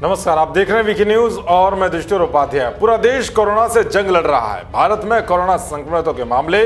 नमस्कार, आप देख रहे हैं वीके न्यूज और मैं दृष्टिर उपाध्याय। पूरा देश कोरोना से जंग लड़ रहा है। भारत में कोरोना संक्रमितों के मामले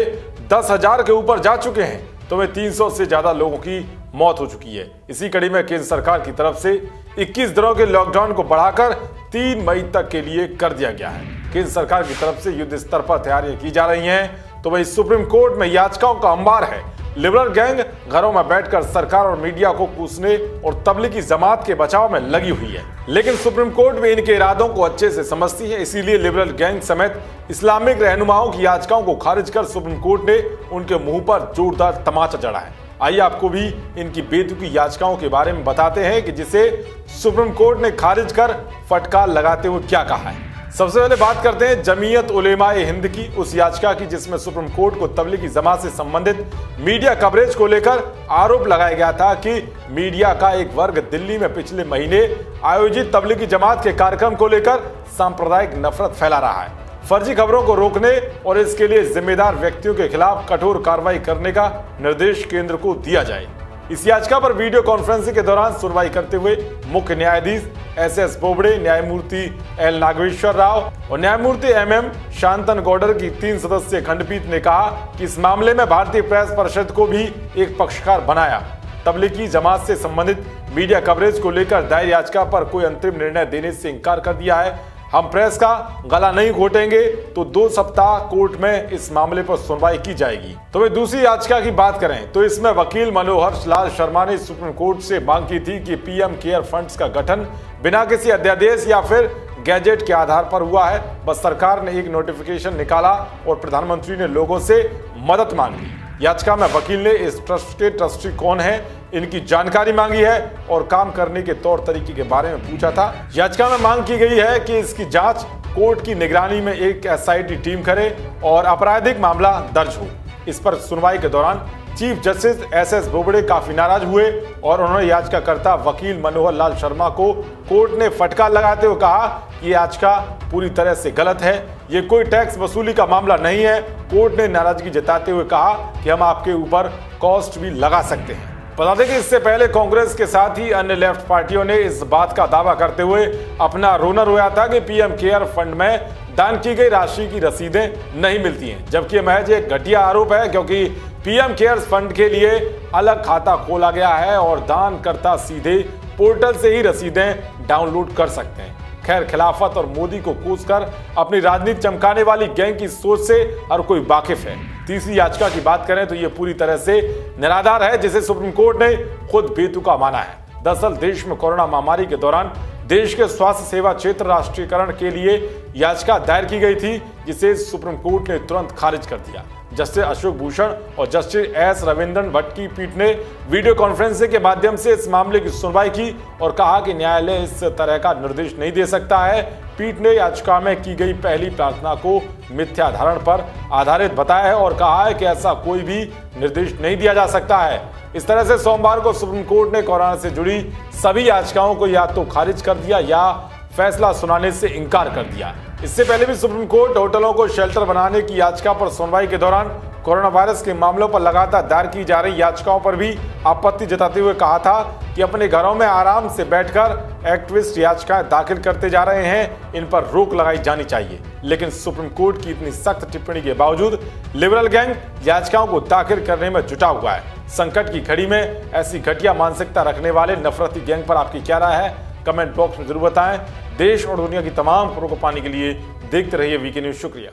10,000 के ऊपर जा चुके हैं तो 300 से ज्यादा लोगों की मौत हो चुकी है। इसी कड़ी में केंद्र सरकार की तरफ से 21 दिनों के लॉकडाउन को बढ़ाकर 3 मई तक के लिए कर दिया गया है। केंद्र सरकार की तरफ से युद्ध स्तर पर तैयारियां की जा रही हैं तो वही सुप्रीम कोर्ट में याचिकाओं का अंबार है। लिबरल गैंग घरों में बैठकर सरकार और मीडिया को कूसने और तबलीगी जमात के बचाव में लगी हुई है, लेकिन सुप्रीम कोर्ट भी इनके इरादों को अच्छे से समझती है। इसीलिए लिबरल गैंग समेत इस्लामिक रहनुमाओं की याचिकाओं को खारिज कर सुप्रीम कोर्ट ने उनके मुंह पर जोरदार तमाचा जड़ा है। आइए आपको भी इनकी बेतुकी याचिकाओं के बारे में बताते हैं कि जिसे सुप्रीम कोर्ट ने खारिज कर फटकार लगाते हुए क्या कहा है। सबसे पहले बात करते हैं जमीयत उलेमाए हिंद की उस याचिका की जिसमें सुप्रीम कोर्ट को तबलीगी जमात से संबंधित मीडिया कवरेज को लेकर आरोप लगाया गया था कि मीडिया का एक वर्ग दिल्ली में पिछले महीने आयोजित तबलीगी जमात के कार्यक्रम को लेकर सांप्रदायिक नफरत फैला रहा है। फर्जी खबरों को रोकने और इसके लिए जिम्मेदार व्यक्तियों के खिलाफ कठोर कार्रवाई करने का निर्देश केंद्र को दिया जाए। इस याचिका पर वीडियो कॉन्फ्रेंसिंग के दौरान सुनवाई करते हुए मुख्य न्यायाधीश एस बोबड़े, न्यायमूर्ति एल नागेश्वर राव और न्यायमूर्ति MM शांतनगौडर की 3 सदस्यीय खंडपीठ ने कहा कि इस मामले में भारतीय प्रेस परिषद को भी एक पक्षकार बनाया। तबलीगी जमात से संबंधित मीडिया कवरेज को लेकर दायर याचिका पर कोई अंतरिम निर्णय देने से इनकार कर दिया है। हम प्रेस का गला नहीं घोटेंगे तो 2 सप्ताह कोर्ट में इस मामले पर सुनवाई की जाएगी। तो वे दूसरी याचिका की बात करें तो इसमें वकील मनोहर लाल शर्मा ने सुप्रीम कोर्ट से मांग की थी कि PM केयर फंड्स का गठन बिना किसी अध्यादेश या फिर गैजेट के आधार पर हुआ है। बस सरकार ने एक नोटिफिकेशन निकाला और प्रधानमंत्री ने लोगों से मदद मांगी। याचिका में वकील ने इस ट्रस्ट के ट्रस्टी कौन है, इनकी जानकारी मांगी है और काम करने के तौर तरीके के बारे में पूछा था। याचिका में मांग की गई है कि इसकी जांच कोर्ट की निगरानी में एक SIT टीम करे और आपराधिक मामला दर्ज हो। इस पर सुनवाई के दौरान चीफ जस्टिस SS बोबड़े काफी नाराज हुए और उन्होंने याचिकाकर्ता वकील मनोहर लाल शर्मा को कोर्ट ने फटकार लगाते हुए कहा कि याचिका पूरी तरह से गलत है, ये कोई टैक्स वसूली का मामला नहीं है। कोर्ट ने नाराजगी जताते हुए कहा कि हम आपके ऊपर कॉस्ट भी लगा सकते हैं। बता दें कि इससे पहले कांग्रेस के साथ ही अन्य लेफ्ट पार्टियों ने इस बात का दावा करते हुए अपना रोना रोया था कि PM केयर फंड में दान की गई राशि की रसीदें नहीं मिलती हैं, जबकि महज एक घटिया आरोप है क्योंकि PM केयर फंड के लिए अलग खाता खोला गया है और दानकर्ता सीधे पोर्टल से ही रसीदें डाउनलोड कर सकते हैं। खैर, खिलाफत और मोदी को कोसकर अपनी राजनीति चमकाने वाली गैंग की सोच से हर कोई वाकिफ है। तीसरी याचिका की बात करें तो यह पूरी तरह से निराधार है, जिसे सुप्रीम कोर्ट ने खुद बेतुका माना है। दरअसल देश में कोरोना महामारी के दौरान देश के स्वास्थ्य सेवा क्षेत्र राष्ट्रीयकरण के लिए याचिका दायर की गई थी, जिसे सुप्रीम कोर्ट ने तुरंत खारिज कर दिया। जस्टिस अशोक भूषण और जस्टिस S रविंद्रन भट्ट की पीठ ने वीडियो कॉन्फ्रेंसिंग के माध्यम से इस मामले की सुनवाई की और कहा कि न्यायालय इस तरह का निर्देश नहीं दे सकता है। पीठ ने याचिका में की गई पहली प्रार्थना को मिथ्या धारण पर आधारित बताया है और कहा है कि ऐसा कोई भी निर्देश नहीं दिया जा सकता है। इस तरह से सोमवार को सुप्रीम कोर्ट ने कोरोना से जुड़ी सभी याचिकाओं को या तो खारिज कर दिया या फैसला सुनाने से इनकार कर दिया। इससे पहले भी सुप्रीम कोर्ट होटलों को शेल्टर बनाने की याचिका पर सुनवाई के दौरान कोरोना वायरस के मामलों पर लगातार दायर की जा रही याचिकाओं पर भी आपत्ति जताते हुए कहा था कि अपने घरों में आराम से बैठकर एक्टिविस्ट याचिकाएं दाखिल करते जा रहे हैं, इन पर रोक लगाई जानी चाहिए। लेकिन सुप्रीम कोर्ट की इतनी सख्त टिप्पणी के बावजूद लिबरल गैंग याचिकाओं को दाखिल करने में जुटा हुआ है। संकट की घड़ी में ऐसी घटिया मानसिकता रखने वाले नफरती गैंग पर आपकी क्या राय है, कमेंट बॉक्स में जरूर बताएं। देश और दुनिया की तमाम खबरों को पाने के लिए देखते रहिए वीके न्यूज। शुक्रिया।